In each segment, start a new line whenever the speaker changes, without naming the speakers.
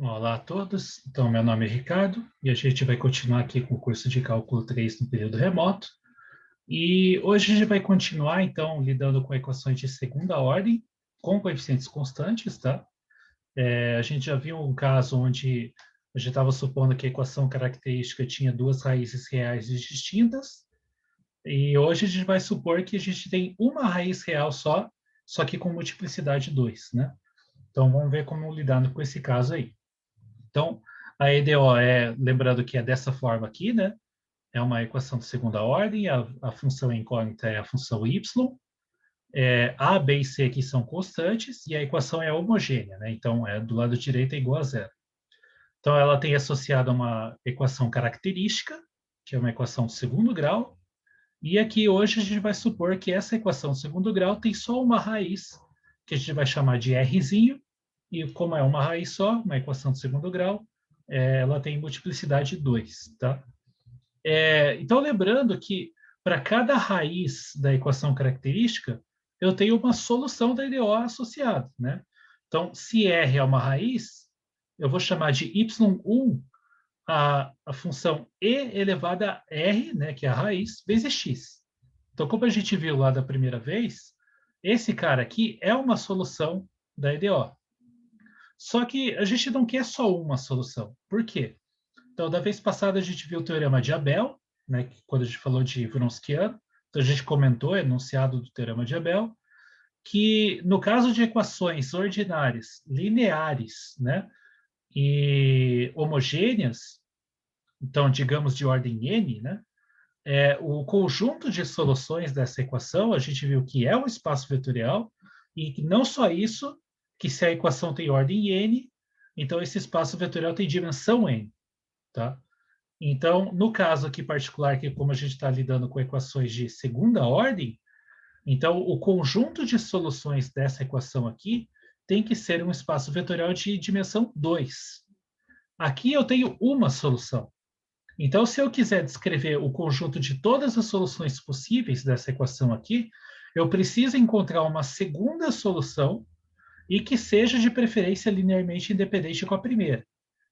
Olá a todos, então meu nome é Ricardo e a gente vai continuar aqui com o curso de Cálculo 3 no período remoto. E hoje a gente vai continuar então lidando com equações de segunda ordem com coeficientes constantes, tá? A gente já viu um caso onde a gente estava supondo que a equação característica tinha duas raízes reais distintas, e hoje a gente vai supor que a gente tem uma raiz real só que com multiplicidade 2, né? Então vamos ver como lidar com esse caso aí. Então, a EDO lembrando que é dessa forma aqui, né? É uma equação de segunda ordem, a função incógnita é a função y, A, B e C aqui são constantes, e a equação é homogênea, né? Então, do lado direito é igual a zero. Então, ela tem associada uma equação característica, que é uma equação de segundo grau, e aqui hoje a gente vai supor que essa equação de segundo grau tem só uma raiz, que a gente vai chamar de Rzinho, e como é uma raiz só, uma equação de segundo grau, ela tem multiplicidade 2, tá? Então, lembrando que para cada raiz da equação característica, eu tenho uma solução da EDO associada, né? Então, se R é uma raiz, eu vou chamar de y1 a função e elevada a r, né, que é a raiz, vezes x. Então, como a gente viu lá da primeira vez, esse cara aqui é uma solução da EDO. Só que a gente não quer só uma solução. Por quê? Então, da vez passada a gente viu o teorema de Abel, né, quando a gente falou de Wronskiano. Então, a gente comentou o enunciado do teorema de Abel, que no caso de equações ordinárias, lineares, né, e homogêneas, então, digamos de ordem n, né, o conjunto de soluções dessa equação, a gente viu que é um espaço vetorial, e que não só isso, que se a equação tem ordem n, então esse espaço vetorial tem dimensão n, tá? Então, no caso aqui particular, que como a gente está lidando com equações de segunda ordem, então o conjunto de soluções dessa equação aqui tem que ser um espaço vetorial de dimensão 2. Aqui eu tenho uma solução. Então, se eu quiser descrever o conjunto de todas as soluções possíveis dessa equação aqui, eu preciso encontrar uma segunda solução e que seja de preferência linearmente independente com a primeira.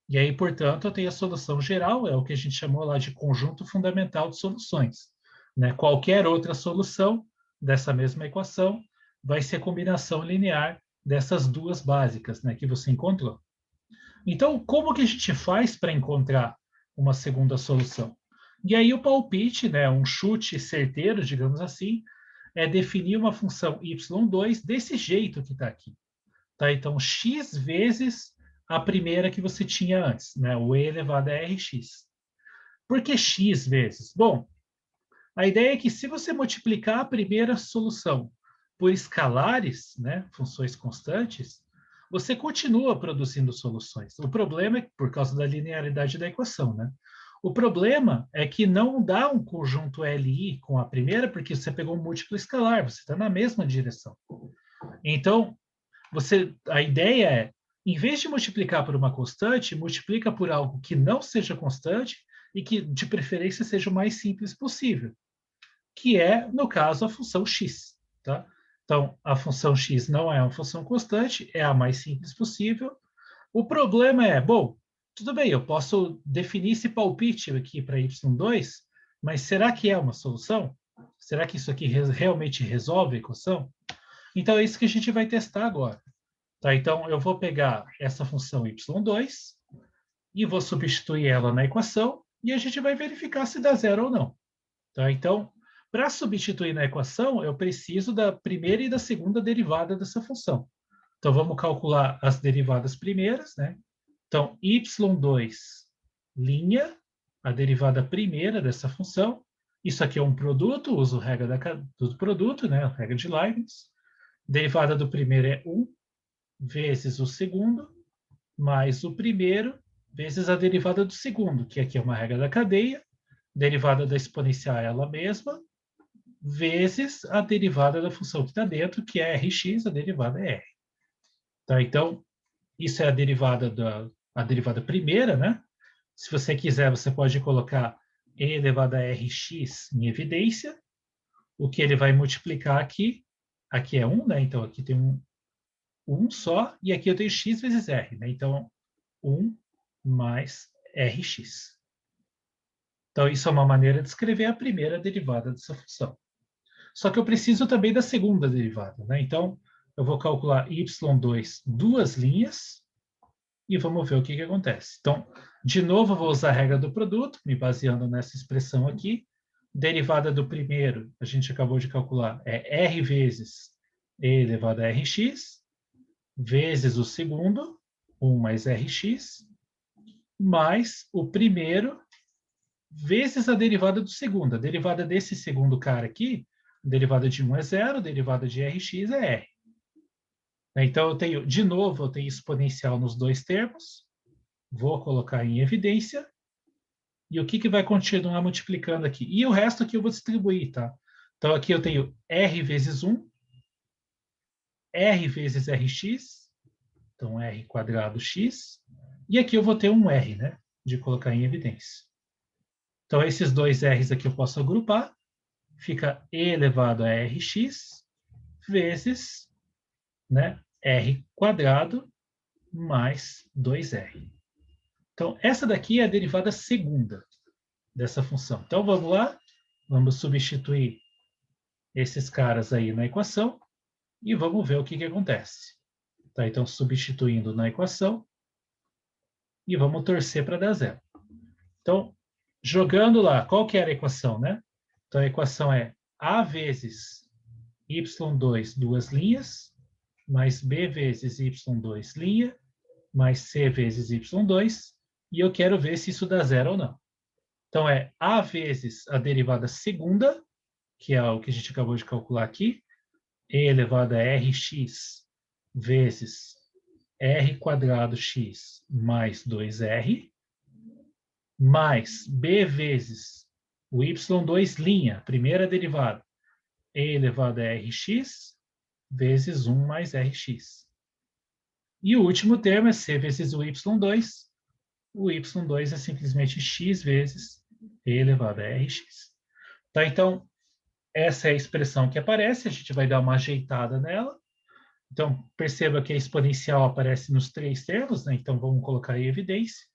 E aí, portanto, eu tenho a solução geral, é o que a gente chamou lá de conjunto fundamental de soluções, né? Qualquer outra solução dessa mesma equação vai ser combinação linear dessas duas básicas, né, que você encontrou. Então, como que a gente faz para encontrar uma segunda solução? E aí o palpite, né, um chute certeiro, digamos assim, é definir uma função y2 desse jeito que está aqui. Tá? Então, x vezes a primeira que você tinha antes, né, o e elevado a rx. Por que x vezes? Bom, a ideia é que se você multiplicar a primeira solução por escalares, né, funções constantes, você continua produzindo soluções. O problema é por causa da linearidade da equação, né? O problema é que não dá um conjunto LI com a primeira, porque você pegou um múltiplo escalar, você está na mesma direção. Então, a ideia é, em vez de multiplicar por uma constante, multiplica por algo que não seja constante e que, de preferência, seja o mais simples possível, que é, no caso, a função x. Tá? Então, a função x não é uma função constante, é a mais simples possível. O problema é, bom, tudo bem, eu posso definir esse palpite aqui para y2, mas será que é uma solução? Será que isso aqui realmente resolve a equação? Então, é isso que a gente vai testar agora. Tá? Então, eu vou pegar essa função y2 e vou substituir ela na equação e a gente vai verificar se dá zero ou não. Tá? Então, para substituir na equação, eu preciso da primeira e da segunda derivada dessa função. Então, vamos calcular as derivadas primeiras, né? Então, y2 linha, a derivada primeira dessa função. Isso aqui é um produto, uso a regra do produto, né? A regra de Leibniz. Derivada do primeiro é 1 vezes o segundo, mais o primeiro, vezes a derivada do segundo, que aqui é uma regra da cadeia. Derivada da exponencial é ela mesma, vezes a derivada da função que está dentro, que é Rx, a derivada é R. Tá? Então, isso é a derivada primeira, né? Se você quiser, você pode colocar e elevado a Rx em evidência, o que ele vai multiplicar aqui é 1, né? Então, aqui tem um só, e aqui eu tenho x vezes R, né? Então, 1 mais Rx. Então, isso é uma maneira de escrever a primeira derivada dessa função. Só que eu preciso também da segunda derivada, né? Então, eu vou calcular y2 duas linhas e vamos ver o que acontece. Então, de novo, eu vou usar a regra do produto, me baseando nessa expressão aqui. Derivada do primeiro, a gente acabou de calcular, é r vezes e elevado a rx, vezes o segundo, 1 mais rx, mais o primeiro, vezes a derivada do segundo. A derivada desse segundo cara aqui, a derivada de 1 é 0, a derivada de rx é r. Então, eu tenho, de novo, eu tenho exponencial nos dois termos. Vou colocar em evidência. E o que vai continuar multiplicando aqui? E o resto aqui eu vou distribuir, tá? Então, aqui eu tenho r vezes 1, r vezes rx, então r quadrado x, e aqui eu vou ter um r, né? De colocar em evidência. Então, esses dois r's aqui eu posso agrupar, fica e elevado a rx vezes, né, r quadrado mais 2r. Então, essa daqui é a derivada segunda dessa função. Então, vamos lá, vamos substituir esses caras aí na equação e vamos ver o que acontece. Tá, então, substituindo na equação e vamos torcer para dar zero. Então, jogando lá, qual que era a equação, né? Então, a equação é A vezes y2, duas linhas, mais B vezes y2, linha, mais C vezes y2, e eu quero ver se isso dá zero ou não. Então, é A vezes a derivada segunda, que é o que a gente acabou de calcular aqui, e elevado a rx vezes r quadrado x mais 2r, mais b vezes o y2 linha, primeira derivada, e elevado a rx vezes 1 mais rx. E o último termo é c vezes o y2. O y2 é simplesmente x vezes e elevado a rx. Tá, então, essa é a expressão que aparece, a gente vai dar uma ajeitada nela. Então, perceba que a exponencial aparece nos três termos, né? Então, vamos colocar em evidência.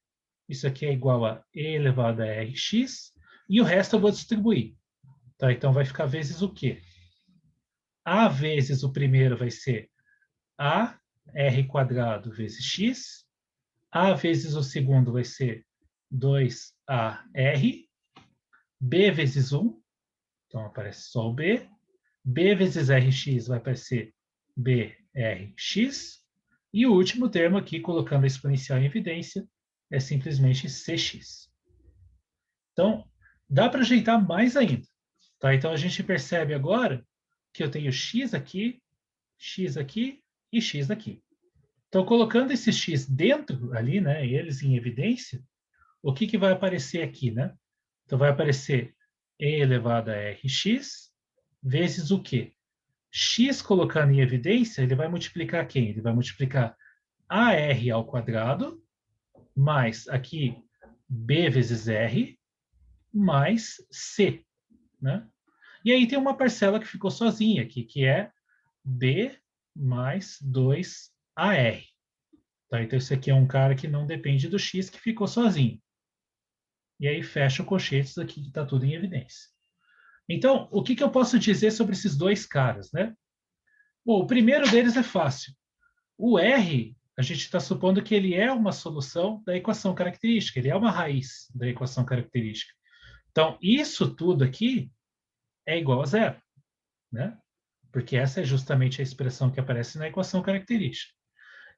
Isso aqui é igual a e elevado a rx, e o resto eu vou distribuir. Tá? Então, vai ficar vezes o quê? A vezes o primeiro vai ser a r quadrado vezes x, a vezes o segundo vai ser 2ar, b vezes 1, então aparece só o b, b vezes rx vai aparecer brx, e o último termo aqui, colocando a exponencial em evidência, é simplesmente cx. Então, dá para ajeitar mais ainda. Tá? Então, a gente percebe agora que eu tenho x aqui e x aqui. Então, colocando esse x dentro ali, né, eles em evidência, o que vai aparecer aqui, né? Então, vai aparecer e elevado a rx vezes o quê? X colocando em evidência, ele vai multiplicar quem? Ele vai multiplicar AR ao quadrado, mais aqui B vezes R, mais C, né? E aí tem uma parcela que ficou sozinha aqui, que é B mais 2AR. Tá? Então, esse aqui é um cara que não depende do X, que ficou sozinho. E aí fecha o colchetes aqui, que está tudo em evidência. Então, o que eu posso dizer sobre esses dois caras, né? Bom, o primeiro deles é fácil. O R, a gente está supondo que ele é uma solução da equação característica, ele é uma raiz da equação característica. Então, isso tudo aqui é igual a zero, né? Porque essa é justamente a expressão que aparece na equação característica.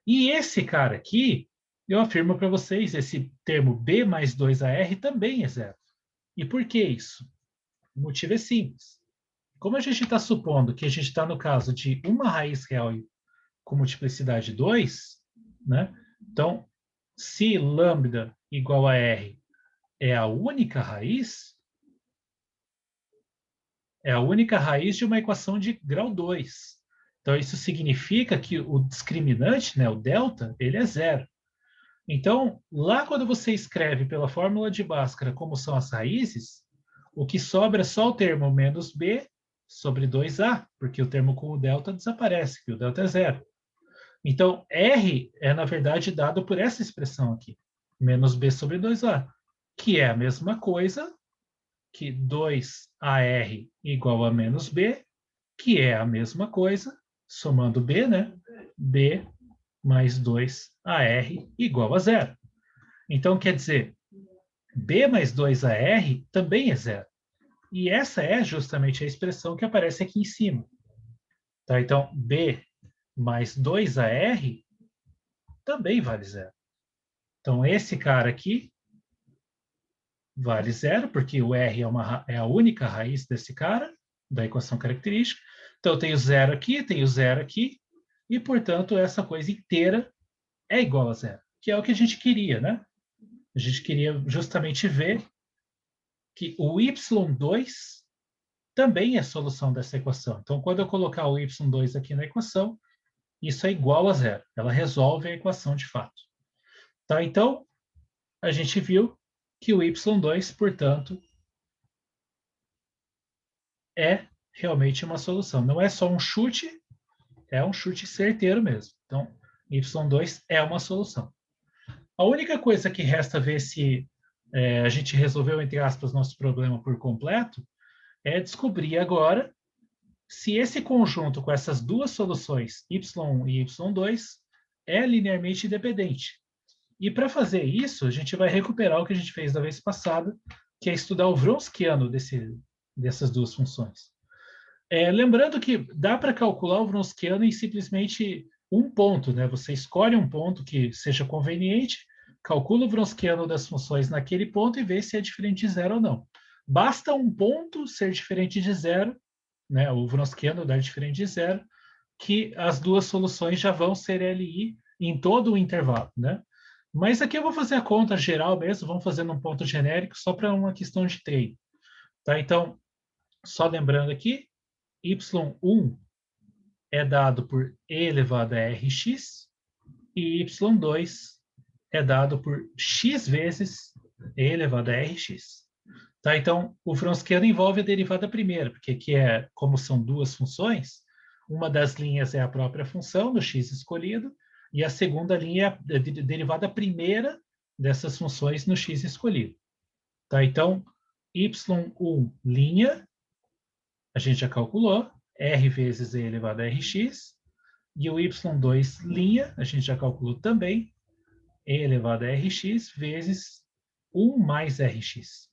E esse cara aqui, eu afirmo para vocês, esse termo B mais 2AR também é zero. E por que isso? O motivo é simples. Como a gente está supondo que a gente está no caso de uma raiz real com multiplicidade 2, né? Então, se lambda igual a R é a única raiz, é a única raiz de uma equação de grau 2. Então, isso significa que o discriminante, né, o delta, ele é zero. Então, lá quando você escreve pela fórmula de Bhaskara como são as raízes, o que sobra é só o termo menos B sobre 2A, porque o termo com o delta desaparece, que o delta é zero. Então, R é, na verdade, dado por essa expressão aqui, menos B sobre 2A, que é a mesma coisa que 2AR igual a menos B, que é a mesma coisa, somando B, né? B mais 2AR igual a zero. Então, quer dizer, B mais 2AR também é zero. E essa é justamente a expressão que aparece aqui em cima. Tá? Então, B mais 2AR também vale zero. Então, esse cara aqui vale zero, porque o R é a única raiz desse cara, da equação característica. Então, eu tenho zero aqui, tenho zero aqui, e, portanto, essa coisa inteira é igual a zero, que é o que a gente queria, né? A gente queria justamente ver que o y2 também é solução dessa equação. Então, quando eu colocar o y2 aqui na equação, isso é igual a zero. Ela resolve a equação de fato. Tá? Então, a gente viu que o y2, portanto, é realmente uma solução. Não é só um chute, é um chute certeiro mesmo. Então, y2 é uma solução. A única coisa que resta ver se a gente resolveu, entre aspas, nosso problema por completo, é descobrir agora se esse conjunto com essas duas soluções, y1 e y2, é linearmente independente. E para fazer isso, a gente vai recuperar o que a gente fez da vez passada, que é estudar o Wronskiano dessas duas funções. Lembrando que dá para calcular o Wronskiano em simplesmente um ponto, né? Você escolhe um ponto que seja conveniente, calcula o Wronskiano das funções naquele ponto e vê se é diferente de zero ou não. Basta um ponto ser diferente de zero, né? O Wronskiano dar diferente de zero, que as duas soluções já vão ser LI em todo o intervalo, né? Mas aqui eu vou fazer a conta geral mesmo, vamos fazer num ponto genérico, só para uma questão de treino. Tá? Então, só lembrando aqui, y1 é dado por e elevado a rx e y2 é dado por x vezes e elevado a rx. Tá? Então, o Wronskiano envolve a derivada primeira, porque aqui como são duas funções, uma das linhas é a própria função do x escolhido, e a segunda linha é a derivada primeira dessas funções no x escolhido. Tá? Então, y1 linha, a gente já calculou, r vezes e elevado a rx, e o y2 linha, a gente já calculou também, e elevado a rx vezes 1 mais rx.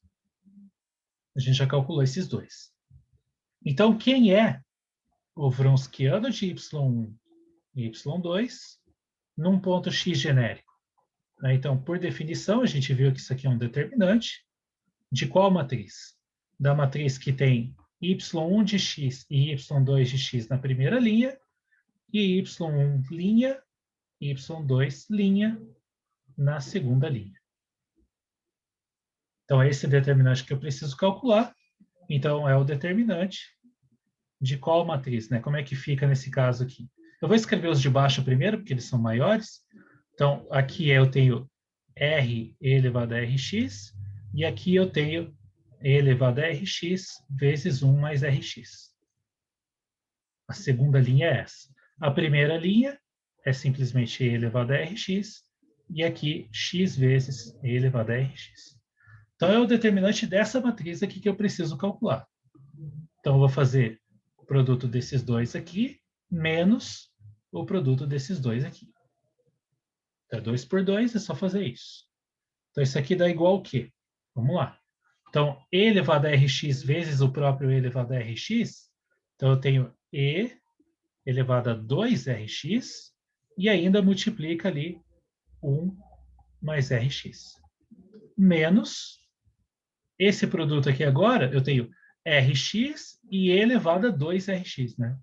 A gente já calculou esses dois. Então, quem é o Wronskiano de y1 e y2 num ponto x genérico? Então, por definição, a gente viu que isso aqui é um determinante. De qual matriz? Da matriz que tem y1 de x e y2 de x na primeira linha, e y1 linha, y2 linha na segunda linha. Então, é esse determinante que eu preciso calcular. Então, é o determinante de qual matriz, né? Como é que fica nesse caso aqui? Eu vou escrever os de baixo primeiro, porque eles são maiores. Então, aqui eu tenho r elevado a rx, e aqui eu tenho e elevado a rx vezes 1 mais rx. A segunda linha é essa. A primeira linha é simplesmente e elevado a rx, e aqui x vezes e elevado a rx. Então, é o determinante dessa matriz aqui que eu preciso calcular. Então, eu vou fazer o produto desses dois aqui, menos o produto desses dois aqui. Então, 2 por 2 é só fazer isso. Então, isso aqui dá igual ao quê? Vamos lá. Então, e elevado a rx vezes o próprio e elevado a rx. Então, eu tenho e elevado a 2rx e ainda multiplica ali 1 mais rx. Menos esse produto aqui agora, eu tenho rx e e elevado a 2rx, né?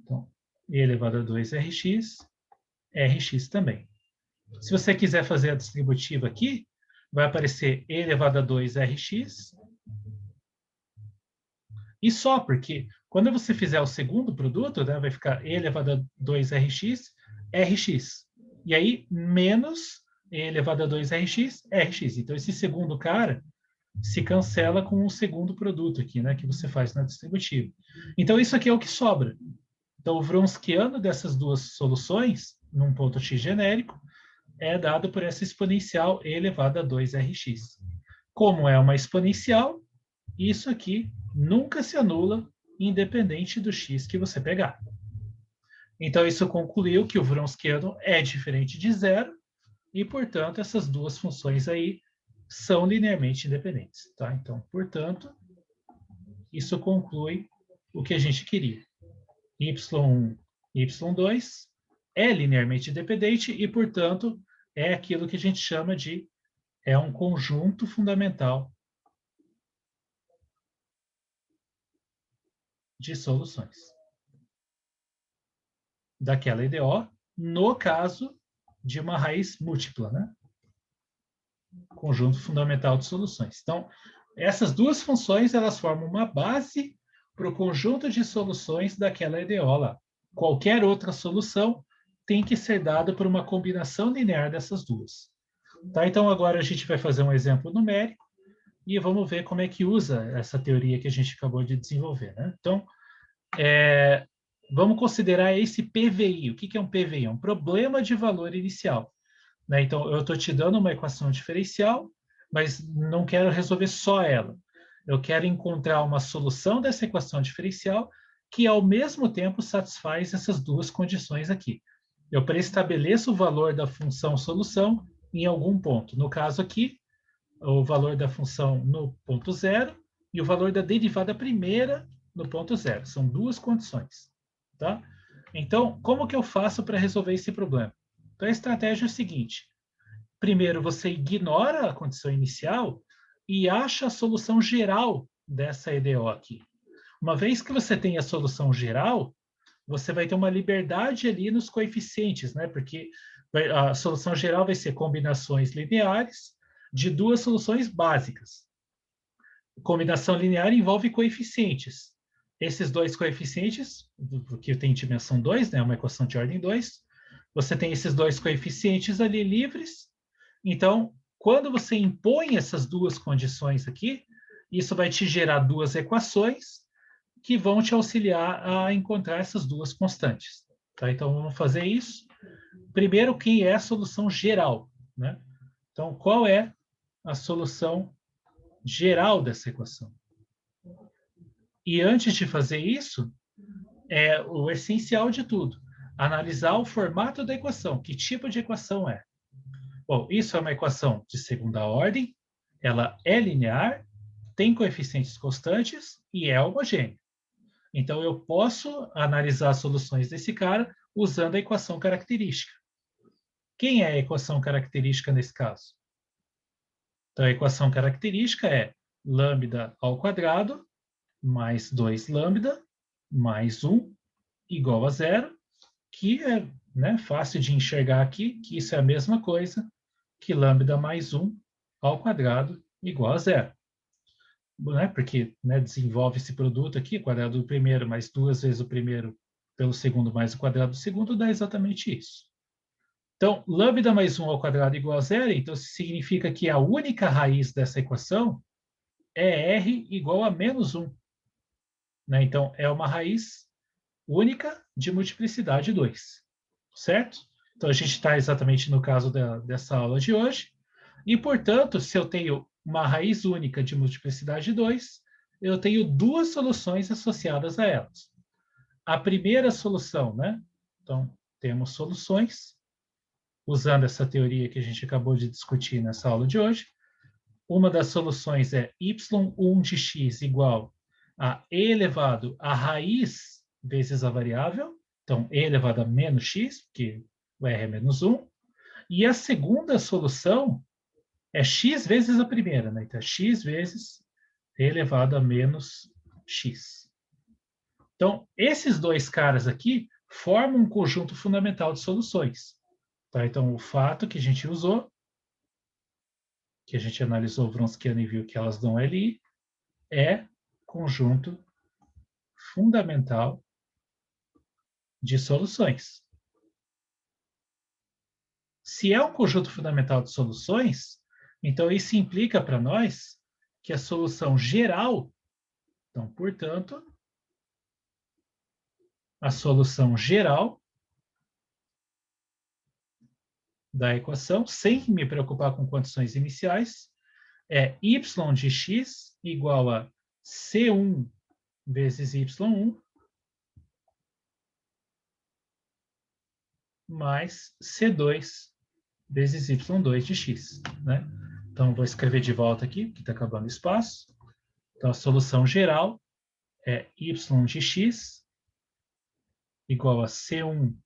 Então, e elevado a 2rx, rx também. Se você quiser fazer a distributiva aqui, vai aparecer e elevado a 2rx. E só, porque quando você fizer o segundo produto, né, vai ficar e elevado a 2rx, rx. E aí, menos e elevado a 2rx, rx. Então, esse segundo cara se cancela com o segundo produto aqui, né, que você faz na distributiva. Então, isso aqui é o que sobra. Então, o Wronskiano dessas duas soluções num ponto x genérico, é dado por essa exponencial e elevado a 2rx. Como é uma exponencial, isso aqui nunca se anula, independente do x que você pegar. Então, isso concluiu que o Wronskiano é diferente de zero, e, portanto, essas duas funções aí são linearmente independentes. Tá? Então, portanto, isso conclui o que a gente queria. y1, y2 é linearmente independente e, portanto, é aquilo que a gente chama de um conjunto fundamental de soluções daquela EDO, no caso de uma raiz múltipla, né? Conjunto fundamental de soluções. Então, essas duas funções, elas formam uma base para o conjunto de soluções daquela EDO lá. Qualquer outra solução tem que ser dada por uma combinação linear dessas duas. Tá? Então, agora a gente vai fazer um exemplo numérico e vamos ver como é que usa essa teoria que a gente acabou de desenvolver. Né? Então, vamos considerar esse PVI. O que é um PVI? É um problema de valor inicial. Né? Então, eu estou te dando uma equação diferencial, mas não quero resolver só ela. Eu quero encontrar uma solução dessa equação diferencial que, ao mesmo tempo, satisfaz essas duas condições aqui. Eu preestabeleço o valor da função solução em algum ponto. No caso aqui, o valor da função no ponto zero e o valor da derivada primeira no ponto zero. São duas condições. Tá? Então, como que eu faço para resolver esse problema? Então, a estratégia é a seguinte. Primeiro, você ignora a condição inicial e acha a solução geral dessa EDO aqui. Uma vez que você tem a solução geral, você vai ter uma liberdade ali nos coeficientes, né? Porque a solução geral vai ser combinações lineares de duas soluções básicas. Combinação linear envolve coeficientes. Esses dois coeficientes, que tem dimensão 2, né? Uma equação de ordem 2, você tem esses dois coeficientes ali livres. Então, quando você impõe essas duas condições aqui, isso vai te gerar duas equações que vão te auxiliar a encontrar essas duas constantes. Tá? Então, vamos fazer isso. Primeiro, quem é a solução geral? Né? Então, qual é a solução geral dessa equação? E antes de fazer isso, é o essencial de tudo. Analisar o formato da equação. Que tipo de equação é? Bom, isso é uma equação de segunda ordem, ela é linear, tem coeficientes constantes e é homogênea. Então, eu posso analisar as soluções desse cara usando a equação característica. Quem é a equação característica nesse caso? Então, a equação característica é lambda ao quadrado mais 2 lambda mais 1 igual a zero, que é, né, fácil de enxergar aqui, que isso é a mesma coisa que lambda mais 1 ao quadrado igual a zero. Né? Porque, né, desenvolve esse produto aqui, quadrado do primeiro mais duas vezes o primeiro pelo segundo mais o quadrado do segundo, dá exatamente isso. Então, lambda mais 1 ao quadrado igual a zero, então isso significa que a única raiz dessa equação é r igual a menos 1. Né? Então, é uma raiz única de multiplicidade 2. Certo? Então, a gente está exatamente no caso dessa aula de hoje. E, portanto, se eu tenho uma raiz única de multiplicidade 2, eu tenho duas soluções associadas a elas. A primeira solução, né? Então, temos soluções, usando essa teoria que a gente acabou de discutir nessa aula de hoje. Uma das soluções é y1 de x igual a e elevado a raiz vezes a variável. Então, e elevado a menos x, que o r é menos 1. E a segunda solução é x vezes a primeira, né? Então, é x vezes e elevado a menos x. Então, esses dois caras aqui formam um conjunto fundamental de soluções. Tá? Então, o fato que a gente usou, que a gente analisou o Wronskiano e viu que elas dão LI, é conjunto fundamental de soluções. Se é um conjunto fundamental de soluções, então isso implica para nós que a solução geral, então, portanto, a solução geral da equação, sem me preocupar com condições iniciais, é y de x igual a C1 vezes y1 mais C2 vezes y2 de x, né? Então, vou escrever de volta aqui, que está acabando o espaço. Então, a solução geral é y de x igual a C1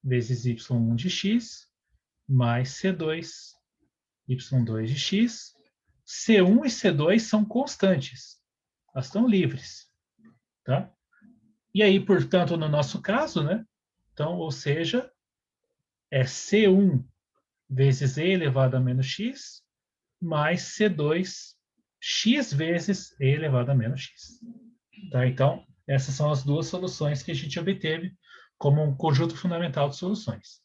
vezes y1 de x mais C2 y2 de x. C1 e C2 são constantes. Elas estão livres, tá? E aí, portanto, no nosso caso, né? Então, ou seja, é C1 vezes e elevado a menos x mais C2 x vezes e elevado a menos x. Tá? Então, essas são as duas soluções que a gente obteve como um conjunto fundamental de soluções.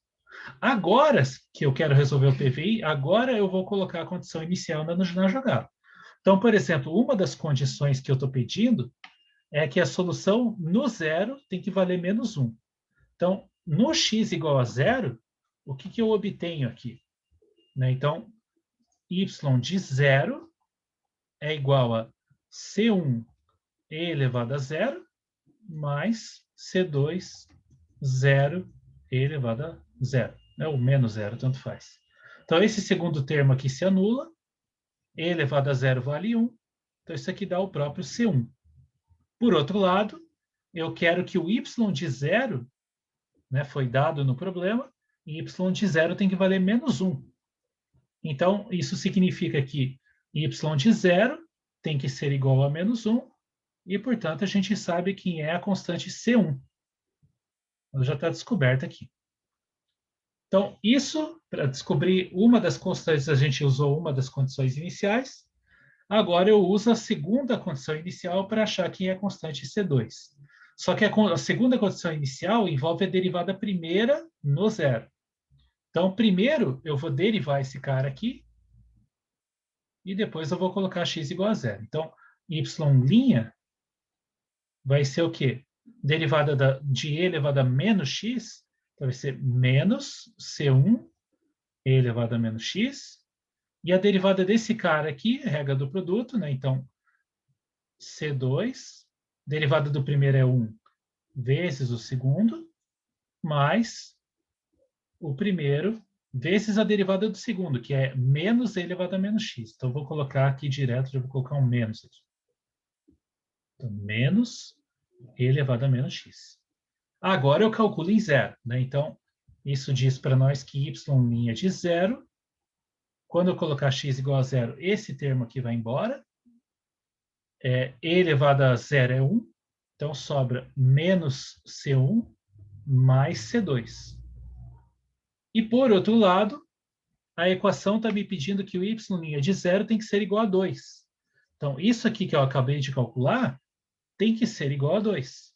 Agora que eu quero resolver o PVI, agora eu vou colocar a condição inicial na jogada. Então, por exemplo, uma das condições que eu estou pedindo é que a solução no zero tem que valer menos 1. Então, no x igual a zero, o que eu obtenho aqui? Né? Então, y de zero é igual a C1 e elevado a zero mais C2 zero e elevado a zero. Ou menos zero, tanto faz. Então, esse segundo termo aqui se anula. E elevado a zero vale 1. Então, isso aqui dá o próprio C1. Por outro lado, eu quero que o y de zero, né, foi dado no problema, e y de zero tem que valer menos 1. Então, isso significa que y de zero tem que ser igual a menos 1, e, portanto, a gente sabe quem é a constante C1. Ela já está descoberta aqui. Então, isso, para descobrir uma das constantes, a gente usou uma das condições iniciais. Agora eu uso a segunda condição inicial para achar quem é a constante C2. Só que a segunda condição inicial envolve a derivada primeira no zero. Então, primeiro eu vou derivar esse cara aqui e depois eu vou colocar x igual a zero. Então, y' vai ser o quê? Derivada de e elevado a menos x, então vai ser menos C1 e elevado a menos x. E a derivada desse cara aqui, regra do produto, né? Então, C2, derivada do primeiro é 1 vezes o segundo, mais o primeiro vezes a derivada do segundo, que é menos e elevado a menos x. Então, vou colocar aqui direto, já vou colocar um menos aqui. Então, menos e elevado a menos x. Agora eu calculo em zero, né? Então, isso diz para nós que y' de zero. Quando eu colocar x igual a zero, esse termo aqui vai embora. E elevado a zero é 1. Então, sobra menos C1 mais C2. E, por outro lado, a equação está me pedindo que o y' de zero tem que ser igual a 2. Então, isso aqui que eu acabei de calcular tem que ser igual a 2.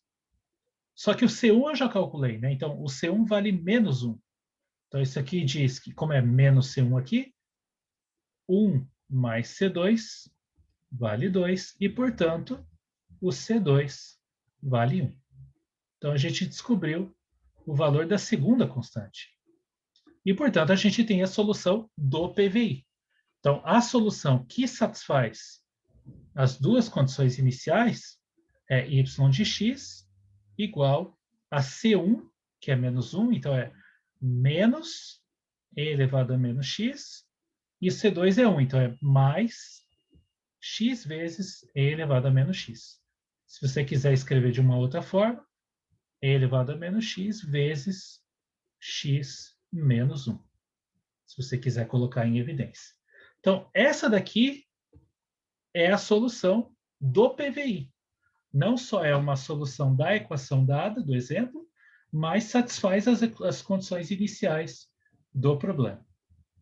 Só que o C1 eu já calculei, né? Então, o C1 vale menos 1. Então, isso aqui diz que, como é menos C1 aqui, 1 mais C2 vale 2. E, portanto, o C2 vale 1. Então, a gente descobriu o valor da segunda constante. E, portanto, a gente tem a solução do PVI. Então, a solução que satisfaz as duas condições iniciais é y de x igual a C1, que é menos 1, então é menos e elevado a menos x, e C2 é 1, então é mais x vezes e elevado a menos x. Se você quiser escrever de uma outra forma, e elevado a menos x vezes x menos 1. Se você quiser colocar em evidência. Então, essa daqui é a solução do PVI. Não só é uma solução da equação dada, do exemplo, mas satisfaz as condições iniciais do problema,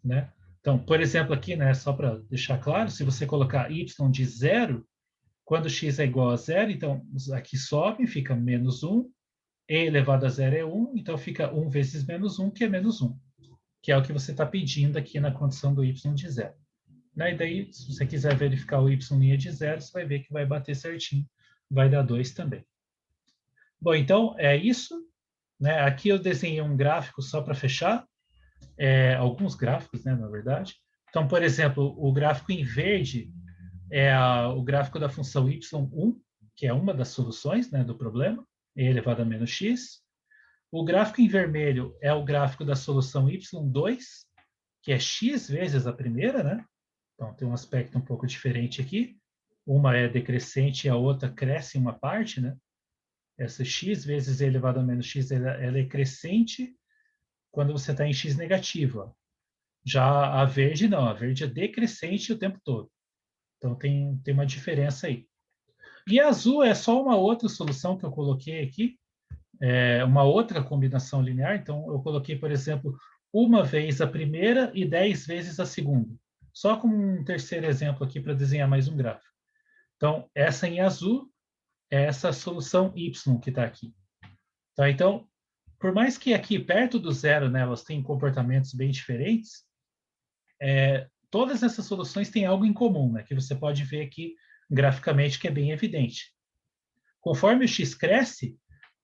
né? Então, por exemplo, aqui, né, só para deixar claro, se você colocar y de zero, quando x é igual a zero, então aqui sobe, fica menos 1, e elevado a zero é 1, então fica 1 vezes menos 1, que é menos 1, que é o que você está pedindo aqui na condição do y de zero. Né? E daí, se você quiser verificar o y' de zero, você vai ver que vai bater certinho, vai dar 2 também. Bom, então é isso. Né? Aqui eu desenhei um gráfico só para fechar. alguns gráficos, né, na verdade. Então, por exemplo, o gráfico em verde é o gráfico da função y1, que é uma das soluções, né, do problema, e elevado a menos x. O gráfico em vermelho é o gráfico da solução y2, que é x vezes a primeira, né? Então, tem um aspecto um pouco diferente aqui. Uma é decrescente e a outra cresce em uma parte, né? Essa x vezes e elevado a menos x, ela é crescente quando você está em x negativo. Já a verde, não. A verde é decrescente o tempo todo. Então, tem uma diferença aí. E a azul é só uma outra solução que eu coloquei aqui, uma outra combinação linear. Então, eu coloquei, por exemplo, uma vez a primeira e 10 vezes a segunda. Só como um terceiro exemplo aqui para desenhar mais um gráfico. Então, essa em azul é essa solução y que está aqui. Tá? Então, por mais que aqui perto do zero, né, elas tenham comportamentos bem diferentes, todas essas soluções têm algo em comum, né, que você pode ver aqui graficamente que é bem evidente. Conforme o x cresce,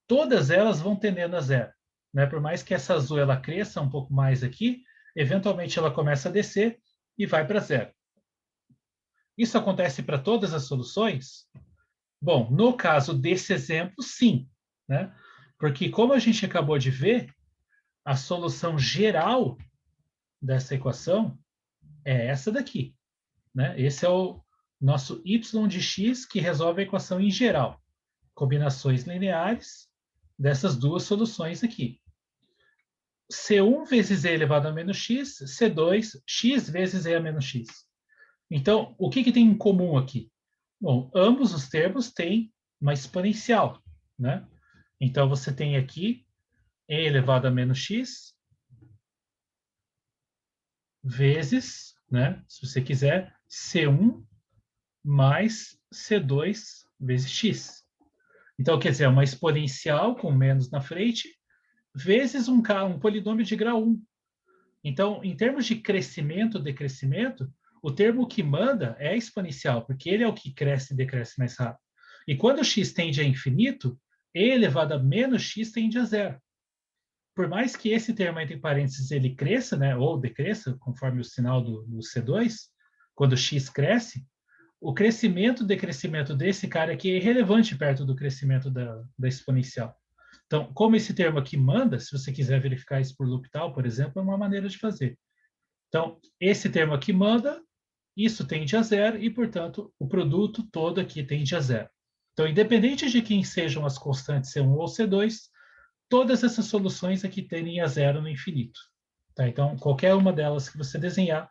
todas elas vão tendendo a zero. Né? Por mais que essa azul ela cresça um pouco mais aqui, eventualmente ela começa a descer e vai para zero. Isso acontece para todas as soluções? Bom, no caso desse exemplo, sim. Né? Porque, como a gente acabou de ver, a solução geral dessa equação é essa daqui. Né? Esse é o nosso y de x que resolve a equação em geral. Combinações lineares dessas duas soluções aqui. C1 vezes e elevado a menos x, C2, x vezes e a menos x. Então, o que tem em comum aqui? Bom, ambos os termos têm uma exponencial, né? Então, você tem aqui e elevado a menos x vezes, né, se você quiser, C1 mais C2 vezes x. Então, quer dizer, é uma exponencial com menos na frente, vezes um polinômio de grau 1. Então, em termos de crescimento, decrescimento, o termo que manda é exponencial, porque ele é o que cresce e decresce mais rápido. E quando x tende a infinito, e elevado a menos x tende a zero. Por mais que esse termo entre parênteses ele cresça, né, ou decresça, conforme o sinal do C2, quando x cresce, o crescimento e decrescimento desse cara aqui é irrelevante perto do crescimento da exponencial. Então, como esse termo aqui manda, se você quiser verificar isso por L'Hopital, por exemplo, é uma maneira de fazer. Então, esse termo aqui manda, isso tende a zero e, portanto, o produto todo aqui tende a zero. Então, independente de quem sejam as constantes C1 ou C2, todas essas soluções aqui tendem a zero no infinito. Tá? Então, qualquer uma delas que você desenhar,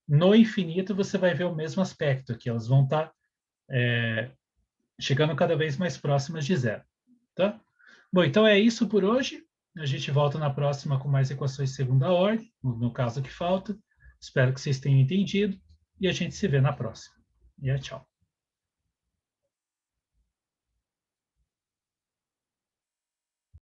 no infinito você vai ver o mesmo aspecto aqui, elas vão estar chegando cada vez mais próximas de zero. Tá? Bom, então é isso por hoje. A gente volta na próxima com mais equações de segunda ordem, no caso que falta. Espero que vocês tenham entendido e a gente se vê na próxima. E tchau.